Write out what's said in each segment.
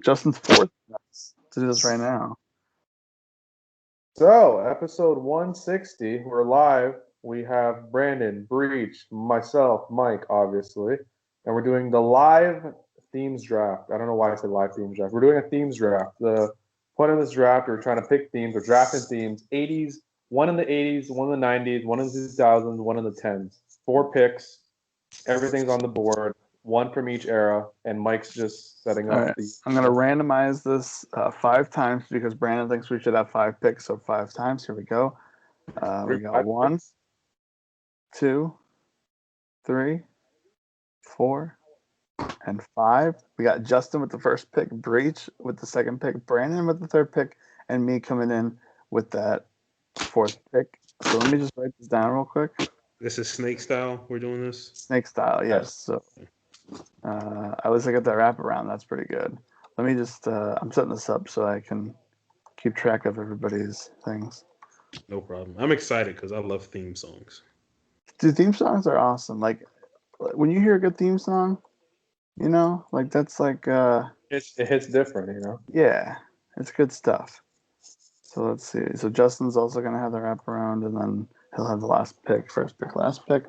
Justin's fourth. Let's do this right now. So, episode 160, we're live. We have Brandon, Breech, myself, Mike, obviously, and we're doing the live themes draft. I don't know why I said live themes draft. We're doing a themes draft. The point of this draft, we're trying to pick themes. We're drafting themes. 80s, one in the 80s, one in the 90s, one in the 2000s, one in the 10s. 4 picks. Everything's on the board. One from each era, and Mike's just setting up the. I'm going to randomize this 5 times because Brandon thinks we should have 5 picks, so 5 times. Here we go. We got 1, 2, 3, 4, and 5. We got Justin with the first pick, Breech with the second pick, Brandon with the third pick, and me coming in with that 4th pick. So let me just write this down real quick. This is snake style. We're doing this. Snake style, yes. So at least I got that wraparound. That's pretty good. Let me just. I'm setting this up so I can keep track of everybody's things. No problem. I'm excited because I love theme songs. Dude, theme songs are awesome. Like when you hear a good theme song, you know, like that's like. It hits different, you know. Yeah, it's good stuff. So let's see. So Justin's also gonna have the wraparound, and then he'll have the last pick, first pick, last pick.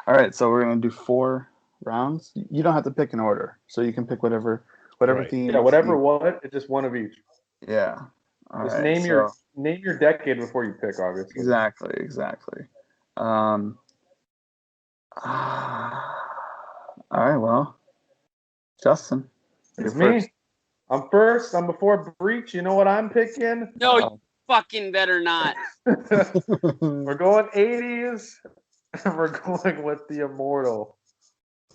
All right, so we're gonna do 4 rounds. You don't have to pick in order, so you can pick whatever Right. theme. Yeah, whatever what, it's just one of each. Yeah. All Just right, name your decade before you pick, obviously. Exactly. All right, well, Justin. It's you're me. first. I'm first. I'm before Breech. You know what I'm picking? No, you fucking better not. We're going 80s. And we're going with the immortal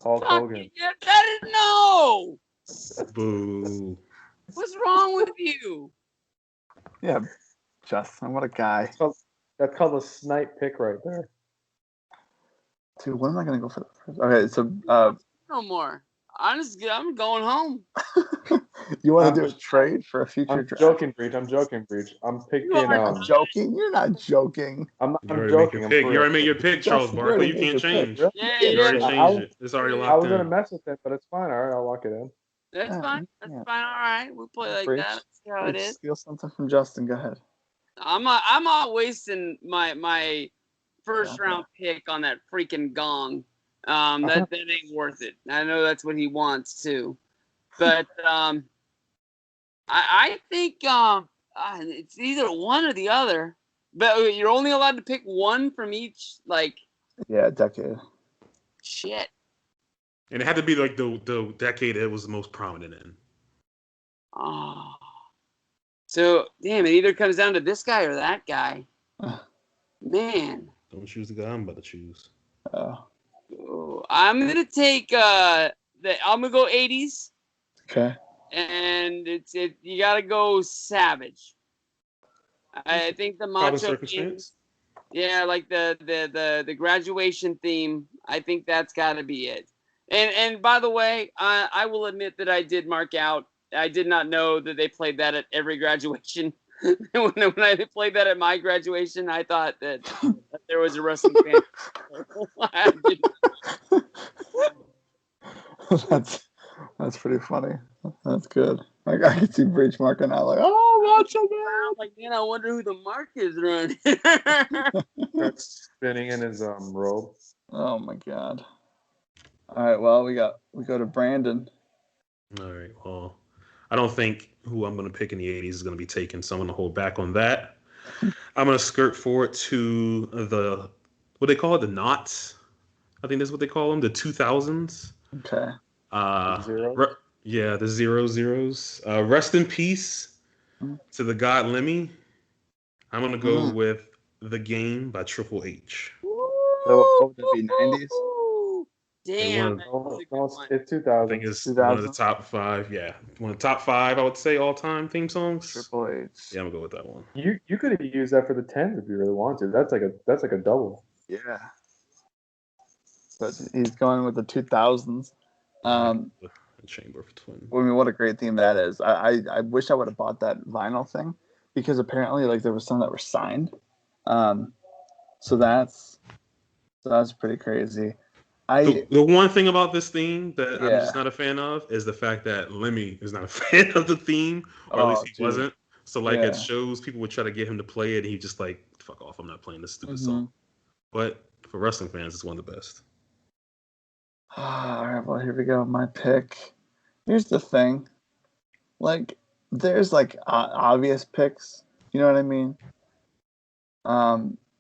Hulk Hogan. You better know. Boo. What's wrong with you? Yeah, Justin, what a guy. That's called a snipe pick right there. Dude, when am I going to go for the first? Okay, so No more. Honestly, I'm going home. you want to do a trade for a future I'm draft? joking, Breech. I'm picking. You are I'm joking. You're not joking. I'm You already joking. make your pick. You already made your pick, Charles Justin, Barkley. You already made can't your pick, change. bro. Yeah, You already yeah. changed it. It's already I locked was gonna in. mess with it, but it's fine. All right, I'll lock it in. That's fine. That's fine. All right, we'll play like Breech, that. Let's see how it is. Steal something from Justin. Go ahead. I'm not wasting my first round pick on that freaking gong. That ain't worth it. I know that's what he wants too, but I think it's either one or the other. But you're only allowed to pick one from each. Like, Yeah, decade. shit. And it had to be like the decade it was the most prominent in. Oh. So, damn, it either comes down to this guy or that guy. Man. Don't choose the guy I'm about to choose. Oh, I'm going to take I'm going to go 80s. Okay. And you got to go Savage. I think the Common Macho circumstance. Yeah, like the graduation theme. I think that's got to be it. And by the way, I will admit that I did mark out. I did not know that they played that at every graduation. when I played that at my graduation, I thought that there was a wrestling fan. I didn't. That's pretty funny. That's good. Like I can see Breech marking out like, oh, Macho Man. Like, man, I wonder who the mark is around here. Starts spinning in his robe. Oh my god. All right, well we go to Brandon. All right. Well, I don't think who I'm going to pick in the 80s is going to be taken, so I'm going to hold back on that. I'm going to skirt forward to the what they call it, the knots. I think that's what they call them, the 2000s. Okay. The 00s. Rest in peace to the God Lemmy. I'm going to go with The Game by Triple H. So what would it be, 90s? Damn. It's 2000. I think it's one of the top 5. Yeah, one of the top 5, I would say, all-time theme songs. Triple H. Yeah, I'm gonna go with that one. You could have used that for the 10s if you really wanted. That's like a double. Yeah. But he's going with the 2000s. Chamber of Twins. I mean, what a great theme that is. I wish I would have bought that vinyl thing because apparently like there was some that were signed. So that's pretty crazy. The one thing about this theme that I'm Yeah. just not a fan of is the fact that Lemmy is not a fan of the theme, or at least he wasn't. So like at shows, people would try to get him to play it, and he just like, fuck off, I'm not playing this stupid song. But for wrestling fans, it's one of the best. All right, well, here we go. My pick. Here's the thing. Like, there's like obvious picks. You know what I mean?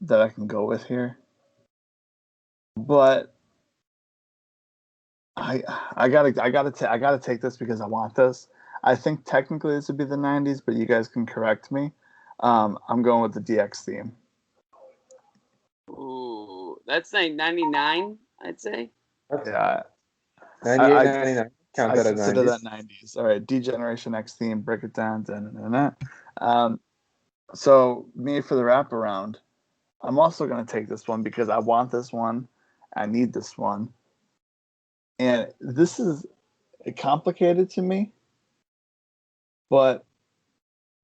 That I can go with here. But I gotta take this because I want this. I think technically this would be the '90s, but you guys can correct me. I'm going with the DX theme. Ooh, that's like 99, I'd say. Yeah, 98, 99. Count that I as consider 90s. that '90s. All right, D-Generation X theme, break it down. So me for the wraparound, I'm also going to take this one because I want this one. I need this one. And this is complicated to me, but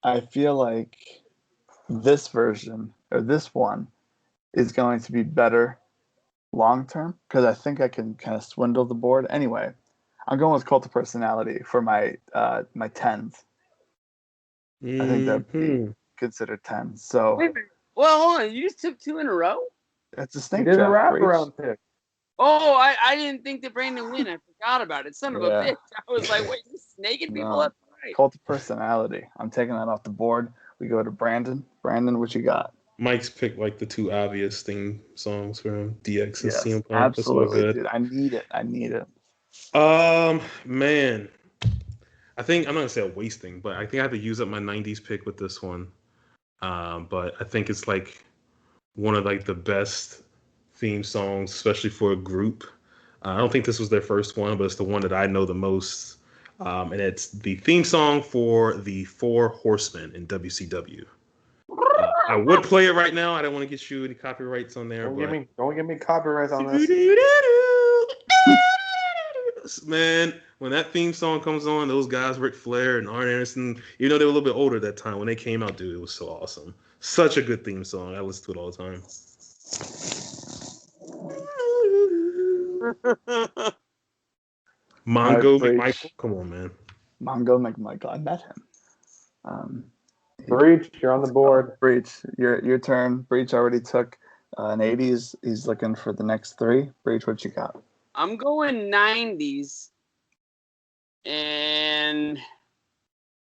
I feel like this version or this one is going to be better long term because I think I can kind of swindle the board. Anyway, I'm going with Cult of Personality for my my 10th. I think that'd be considered 10. So Wait a minute. Well, hold on. You just took 2 in a row? it's a You snake did a draft. wraparound pick. Oh, I didn't think that Brandon win. I forgot about it. Son of a bitch. I was like, wait, you snaking people up? Right. Cult of Personality. I'm taking that off the board. We go to Brandon. Brandon, what you got? Mike's picked like the 2 obvious theme songs for him, DX and CM Punk. Absolutely, dude. I need it. Man, I think I'm not gonna say a wasting, but I think I have to use up my '90s pick with this one. But I think it's like one of like the best theme songs, especially for a group. I don't think this was their first one, but it's the one that I know the most. And it's the theme song for the Four Horsemen in WCW. I would play it right now. I don't want to get you any copyrights on there. Don't give me copyrights on this. Man, when that theme song comes on, those guys, Ric Flair and Arn Anderson, even though they were a little bit older at that time, when they came out, dude, it was so awesome. Such a good theme song. I listen to it all the time. Mongo McMichael, come on, man. Mongo McMichael, I met him. Breach, you're on the board. Breach, your turn. Breach already took an '80s. He's looking for the next 3. Breach, what you got? I'm going 90s. And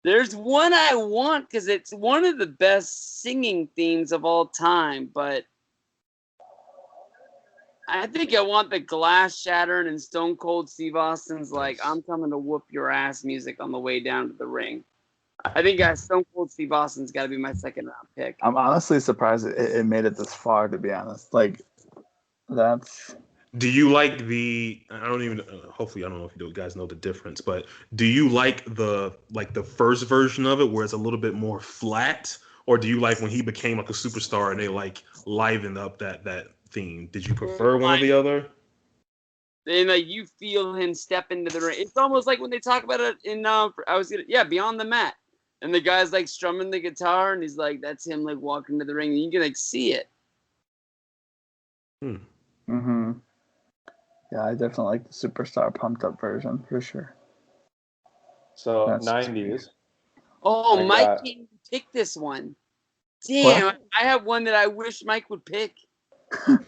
there's one I want because it's one of the best singing themes of all time, but I think I want the glass shattering and Stone Cold Steve Austin's like, I'm coming to whoop your ass music on the way down to the ring. I think Stone Cold Steve Austin's got to be my second round pick. I'm honestly surprised it made it this far, to be honest. Like, that's... Do you like the? I don't even. Hopefully, I don't know if you guys know the difference, but do you like the first version of it where it's a little bit more flat, or do you like when he became like a superstar and they like livened up that theme? Did you prefer one or the other? And like you feel him step into the ring. It's almost like when they talk about it in Beyond the Mat, and the guy's like strumming the guitar, and he's like, that's him like walking to the ring, and you can like see it. Mm-hmm. Yeah, I definitely like the Superstar pumped up version for sure. So That's 90s. Oh, Mike can't pick this one. Damn, what? I have one that I wish Mike would pick. Ooh.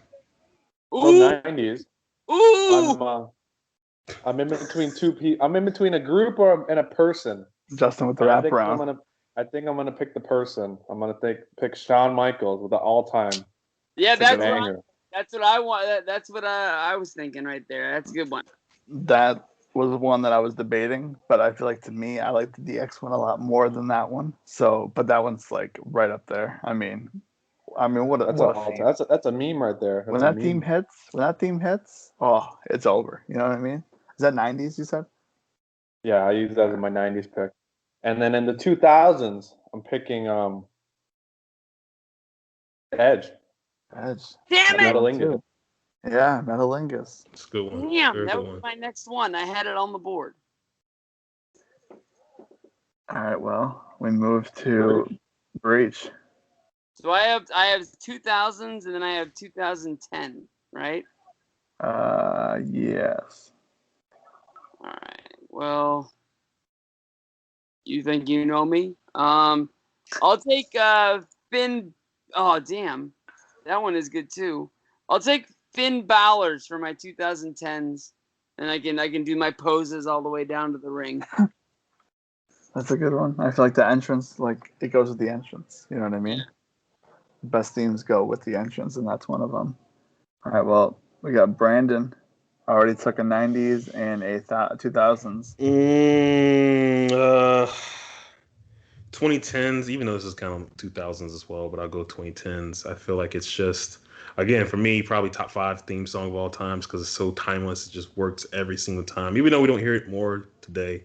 So 90s. Ooh. I'm in between two people. I'm in between a group and a person. Justin with the wraparound. I think I'm gonna pick the person. I'm gonna pick Shawn Michaels with the all-time. Yeah, that's what I want. That's what I was thinking right there. That's a good one. That was one that I was debating, but I feel like to me, I like the DX one a lot more than that one. So, but that one's like right up there. I mean, what a theme. That's a meme right there. When that theme hits, oh, it's over. You know what I mean? Is that 90s? You said? Yeah, I use that as my 90s pick. And then in the 2000s, I'm picking Edge. Damn it! Metalingus. Yeah, Metalingus. That's a good one. Damn, that was my next one. I had it on the board. All right, well, we move to Breach. So I have 2000s and then I have 2010, right? Yes. All right. Well, you think you know me? I'll take Finn. Oh, damn, that one is good too. I'll take Finn Balor's for my 2010s, and I can do my poses all the way down to the ring. That's a good one. I feel like the entrance, like it goes with the entrance. You know what I mean? Best themes go with the entrance, and that's one of them. All right. Well, we got Brandon. Already took a 90s and a 2000s. 2010s, even though this is kind of 2000s as well, but I'll go 2010s. I feel like it's just, again, for me, probably top 5 theme song of all times because it's so timeless. It just works every single time, even though we don't hear it more today.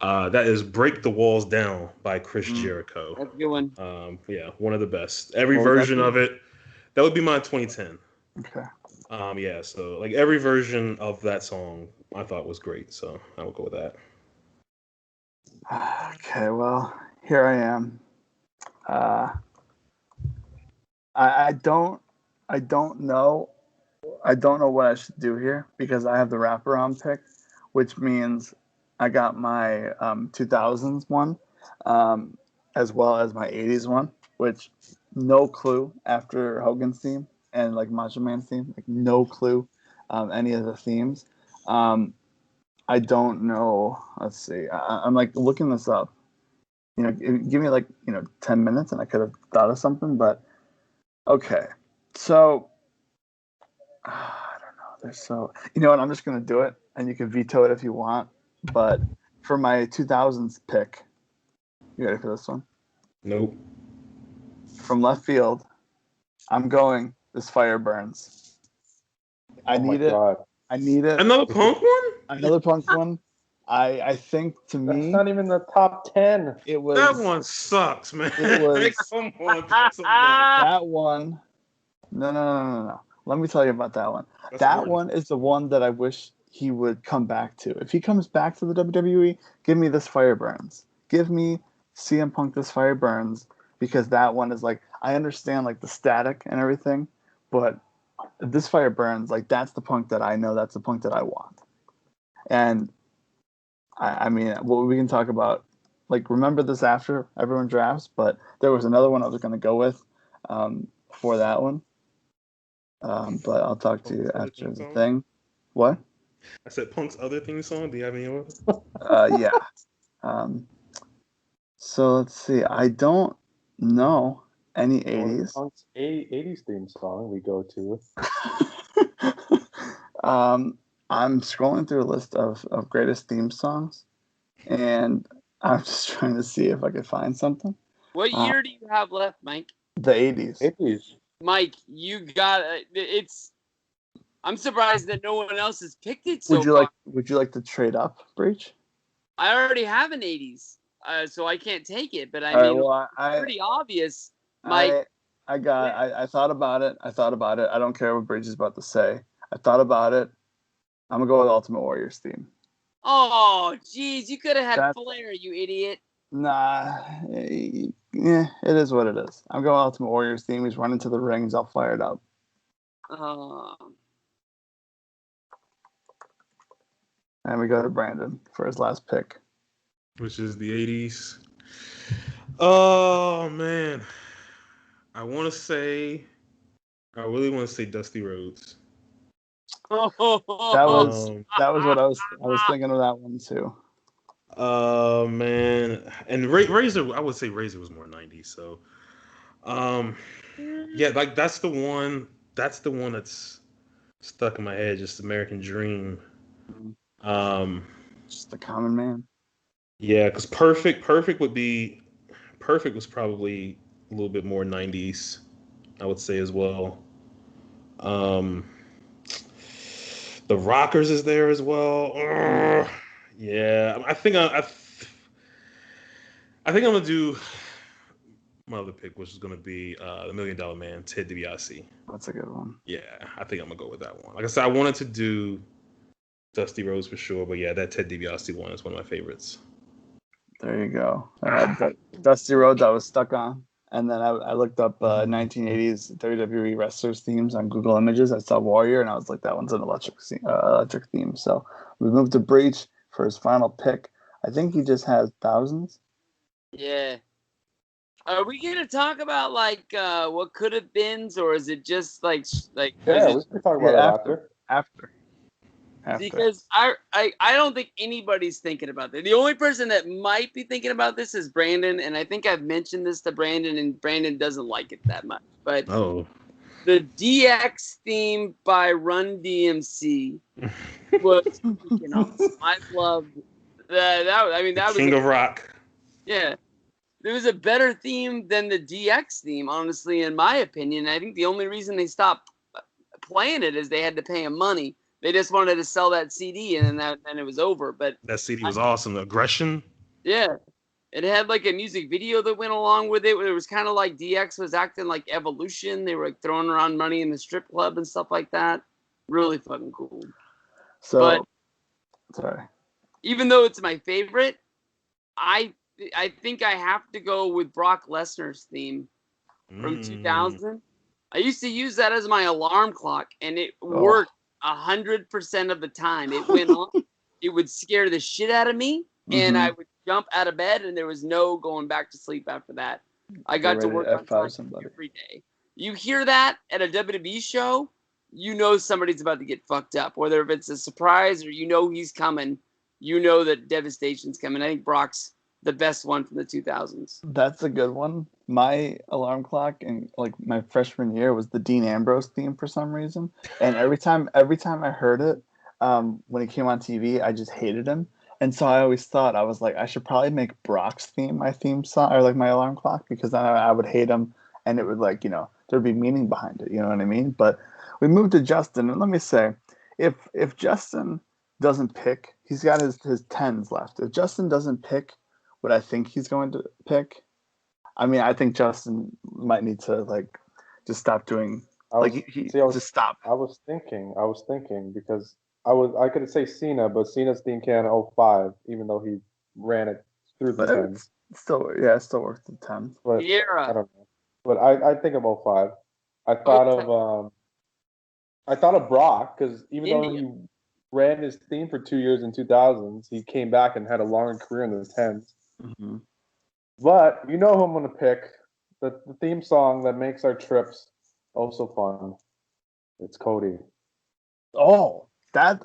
That is "Break the Walls Down" by Chris Jericho. That's a good one. Yeah, one of the best. Every What would that version be? of it, that would be my 2010. Okay. Yeah, so like every version of that song I thought was great, so I would go with that. Okay. Well, here I am. I don't know. I don't know what I should do here because I have the wraparound pick, which means I got my 2000s one, as well as my 80s one, which no clue after Hogan's theme and like Macho Man's theme, like no clue any of the themes. I don't know. Let's see. I'm like looking this up. You know, give me like 10 minutes and I could have thought of something, but okay. So I don't know. They're so. You know what? I'm just gonna do it, and you can veto it if you want. But for my 2000s pick, you ready for this one? Nope. From left field, I'm going. This fire burns. I need it. God. I need it. Another Punk one? Another Punk one. I think to That's me, not even the top 10. it was That one sucks, man. It was Come on, that one. No. Let me tell you about that one. That one is the one that I wish he would come back to. If he comes back to the WWE, give me this fire burns. Give me CM Punk this fire burns because that one is like I understand like the static and everything, but this fire burns like that's the Punk that I know. That's the Punk that I want. And I mean, what we can talk about, like remember this after everyone drafts, but there was another one I was going to go with for that one. But I'll talk to you after the thing. What? I said Punk's other theme song. Do you have any other? Yeah. So let's see. I don't know any 80s. Punk's 80s theme song we go to. I'm scrolling through a list of greatest theme songs, and I'm just trying to see if I could find something. What year do you have left, Mike? The 80s. 80s. Mike, you got it's. I'm surprised that no one else has picked it so far. Would you like to trade up, Breach? I already have an 80s, so I can't take it. But I mean, well, it's pretty obvious, Mike. I thought about it. I don't care what Breach is about to say. I thought about it. I'm gonna go with Ultimate Warrior's theme. Oh, jeez, you could have had Flair, you idiot. Nah, yeah, it is what it is. I'm going Ultimate Warrior's theme. He's running to the ring. He's all fired up. And we go to Brandon for his last pick. Which is the 80s. Oh, man. I really want to say Dusty Rhodes. That was what I was thinking of that one too. Man, and Razor, I would say Razor was more 90s. So, yeah, like that's the one that's stuck in my head. Just American Dream. Just the common man. Yeah, because Perfect was probably a little bit more 90s, I would say as well. The Rockers is there as well. Yeah, I think I'm gonna do my other pick, which is gonna be the $1 Million Man, Ted DiBiase. That's a good one. Yeah, I think I'm gonna go with that one. Like I said, I wanted to do Dusty Rhodes for sure, but yeah, that Ted DiBiase one is one of my favorites. There you go. Dusty Rhodes I was stuck on, And then I looked up 1980s WWE wrestlers themes on Google Images. I saw Warrior, and I was like, that one's an electric theme. So we moved to Breach for his final pick. I think he just has thousands. Yeah. Are we gonna talk about like what could have been, or is it just like Yeah, we can talk about it after. Because I don't think anybody's thinking about this. The only person that might be thinking about this is Brandon, and I think I've mentioned this to Brandon, and Brandon doesn't like it that much. But the DX theme by Run DMC was freaking awesome. I loved that. That was King of Rock. Yeah. There was a better theme than the DX theme, honestly, in my opinion. I think the only reason they stopped playing it is they had to pay him money. They just wanted to sell that CD, and then it was over. But that CD was awesome. Aggression. Yeah, it had like a music video that went along with it. It was kind of like DX was acting like Evolution. They were like throwing around money in the strip club and stuff like that. Really fucking cool. So, sorry. Even though it's my favorite, I think I have to go with Brock Lesnar's theme from 2000. I used to use that as my alarm clock, and it worked 100% of the time. It went on. It would scare the shit out of me, and I would jump out of bed, and there was no going back to sleep after that. I got to work on time every day. You hear that at a WWE show, you know somebody's about to get fucked up. Whether if it's a surprise or you know he's coming, you know that devastation's coming. I think Brock's the best one from the 2000s. That's a good one. My alarm clock in like my freshman year was the Dean Ambrose theme for some reason, and every time I heard it, when he came on TV, I just hated him, and so I always thought I was like I should probably make Brock's theme my theme song or like my alarm clock because then I would hate him, and it would like there'd be meaning behind it. You know what I mean? But we moved to Justin, and let me say, if Justin doesn't pick, he's got his tens left. If Justin doesn't pick what I think he's going to pick, I mean, I think Justin might need to like just stop doing. Just stop. I was thinking because I could say Cena, but Cena's theme can 05, even though he ran it through the 10. It still worked the 10. But I don't know. But I think of 05. I thought of Brock because even though he ran his theme for 2 years in 2000s, he came back and had a long career in the 10s. Mm-hmm. But you know who I'm going to pick. The theme song that makes our trips so fun. It's Cody. Oh, that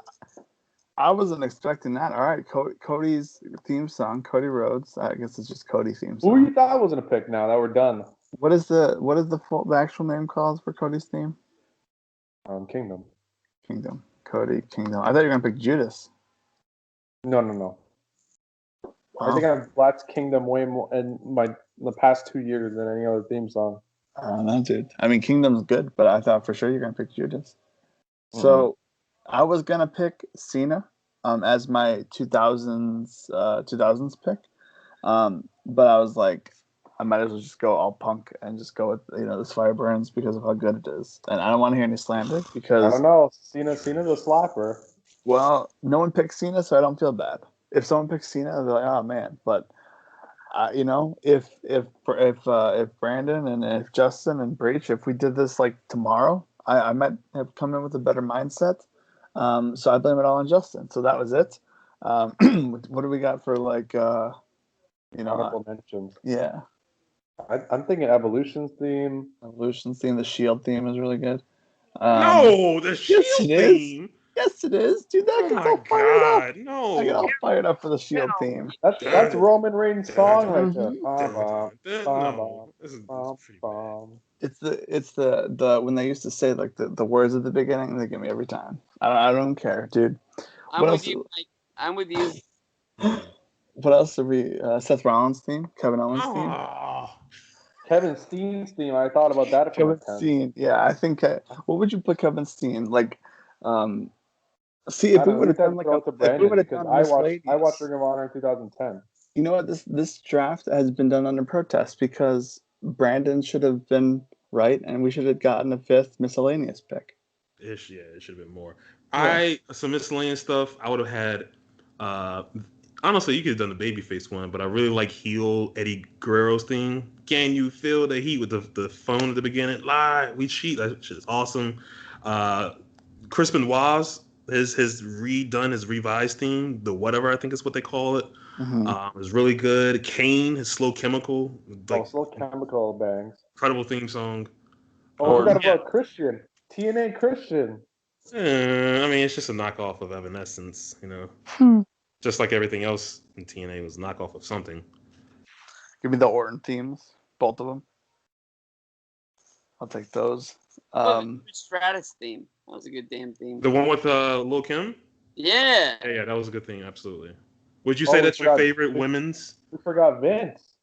I wasn't expecting that. All right, Cody's theme song, Cody Rhodes. I guess it's just Cody theme song. Who you thought I was going to pick now that we're done? What is the actual name called for Cody's theme? Kingdom. Cody Kingdom. I thought you were going to pick Judas. No. Wow. I think I've watched Kingdom way more in the past 2 years than any other theme song. No, dude. I mean, Kingdom's good, but I thought for sure you're gonna pick Judas. So, I was gonna pick Cena, as my 2000s pick, but I was like, I might as well just go all punk and just go with this Fire Burns because of how good it is, and I don't want to hear any slander because I don't know. Cena's a slapper. Well, no one picks Cena, so I don't feel bad. If someone picks Cena, they're like, oh man. But if Brandon and if Justin and Breach, if we did this like tomorrow, I might have come in with a better mindset. So I blame it all on Justin. So that was it. What do we got for like honorable mentions? Yeah, I'm thinking Evolution's theme. The Shield theme is really good. No, the Shield theme. Yes, it is, dude. That gets all fired up. No, I get all fired up for the Shield theme. That's Roman Reigns' song right there. It's the when they used to say like the words at the beginning, they get me every time. I don't care, dude. I'm with you, Mike. I'm with you. What else are we? Seth Rollins' theme, Kevin Owens' theme. Kevin Steen's theme. I thought about that. Kevin Steen. Yeah, I think. What would you put Kevin Steen like? See, if we would have done like I watched Ring of Honor in 2010. You know what? This draft has been done under protest because Brandon should have been right, and we should have gotten a fifth miscellaneous pick. It should have been more. Yeah. Some miscellaneous stuff. I would have had. I'm honestly, you could have done the babyface one, but I really like heel Eddie Guerrero's theme. Can you feel the heat with the phone at the beginning? Lie, we cheat. That shit is awesome. Chris Benoit's his revised theme, the whatever I think is what they call it, is really good. Kane, his Slow Chemical, like Slow Chemical bangs. incredible theme song. Oh, I forgot about Christian. TNA Christian. I mean, it's just a knockoff of Evanescence, you know. Just like everything else in TNA was a knockoff of something. Give me the Orton themes, both of them. I'll take those. Stratus theme. That was a good damn theme. The one with Lil Kim? Yeah. Yeah, that was a good thing, absolutely. Would you say that's your favorite women's? We forgot Vince.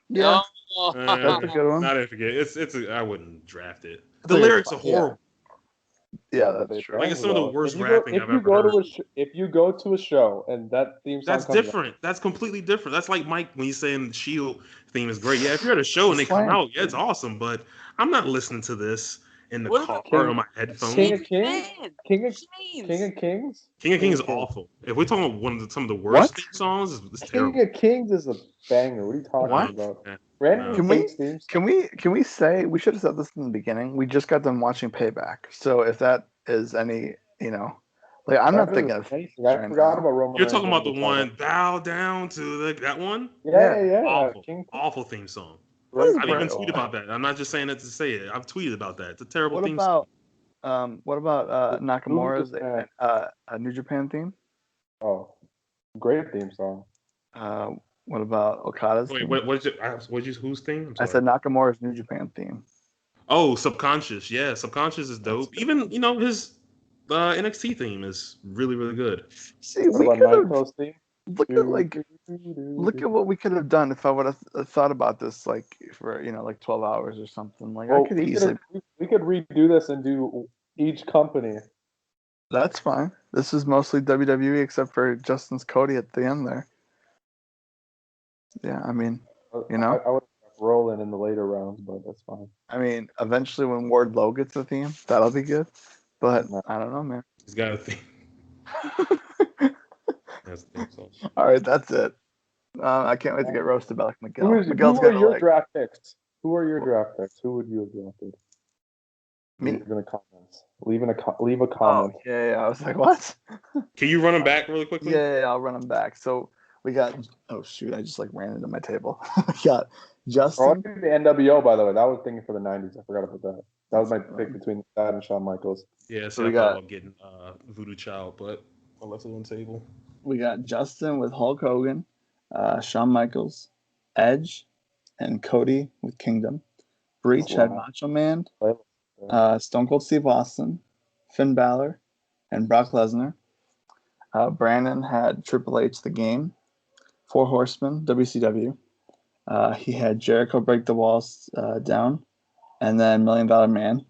Yeah. That's a good one. Not to forget. I wouldn't draft it. The lyrics are horrible. Yeah, that's true. Like it's some of the worst rapping I've ever heard. If you go to a show and that theme song that's different. That's completely different. That's like Mike when he's saying the Shield theme is great. Yeah, if you're at a show and they come out, yeah, it's awesome. But I'm not listening to this in the car or on my headphones. King of Kings. King of Kings. King of Kings is awful. If we're talking about some of the worst theme songs, it's terrible. King of Kings is a banger. What are you talking about? Can we say we should have said this in the beginning? We just got done watching Payback, so if that is any, like I'm not thinking of. I forgot about Roman. You're talking about the one bow down to that one? Yeah. Awful theme song. I've even tweeted about that. I'm not just saying it to say it. I've tweeted about that. It's a terrible theme song. What about Nakamura's New Japan theme? Oh, great theme song. What about Okada's? Wait, what's whose theme? I said Nakamura's New Japan theme. Oh, Subconscious. Yeah, Subconscious is dope. Even his NXT theme is really, really good. See, we could have look at what we could have done if I would have thought about this like for 12 hours or something. Like I could easily. We could redo this and do each company. That's fine. This is mostly WWE except for Justin's Cody at the end there. Yeah, I mean, I would have Rollin in the later rounds, but that's fine. I mean, eventually when Wardlow gets a theme, that'll be good. But I don't know, man. He's got a theme. All right, that's it. I can't wait to get roasted by Miguel. Who are your draft picks? Who are your draft picks? Who would you have drafted? Me? Leave in the comments. Leave a comment. Oh, yeah. I was like, what? Can you run them back really quickly? Yeah, I'll run them back. So we got. Oh shoot! I just ran into my table. We got Justin. The NWO, by the way. That was thinking for the '90s. I forgot about that. That was my pick between that and Shawn Michaels. Yeah, so I thought about getting Voodoo Child, but I left it on the table. We got Justin with Hulk Hogan, Shawn Michaels, Edge, and Cody with Kingdom. Breach had Macho Man, Stone Cold Steve Austin, Finn Balor, and Brock Lesnar. Brandon had Triple H The Game, Four Horsemen, WCW. He had Jericho Break the Walls down, and then $1 Million Man.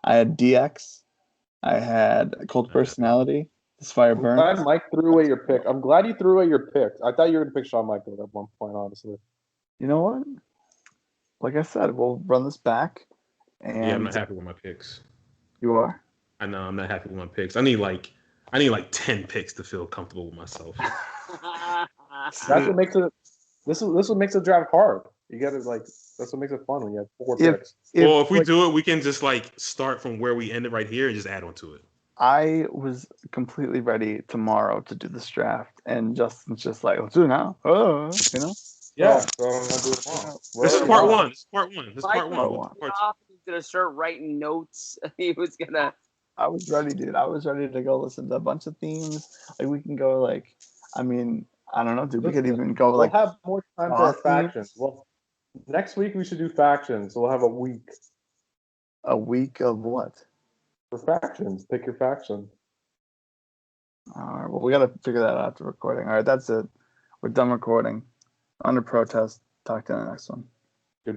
I had DX. I had Cult Personality. This Fire Burns. I'm glad Mike threw away your pick. I'm glad you threw away your pick. I thought you were going to pick Shawn Michaels at one point, honestly. You know what? Like I said, we'll run this back. And yeah, I'm not happy with my picks. You are? I know, I'm not happy with my picks. I need like 10 picks to feel comfortable with myself. That's what makes it. This is what makes the draft hard. You got to that's what makes it fun when you have 4 picks. If we do it, we can just start from where we ended right here and just add on to it. I was completely ready tomorrow to do this draft, and Justin's just like, let's do it now. Yeah. So I'm gonna do it tomorrow. This is part one. This is part one. He's gonna start writing notes. He was gonna. I was ready, dude. I was ready to go listen to a bunch of themes. Like we can go I don't know, dude. We could even go We'll have more time for our factions. Well, next week we should do factions. So we'll have a week. A week of what? For factions. Pick your faction. All right. Well, we got to figure that out after recording. All right. That's it. We're done recording. Under protest. Talk to you in the next one.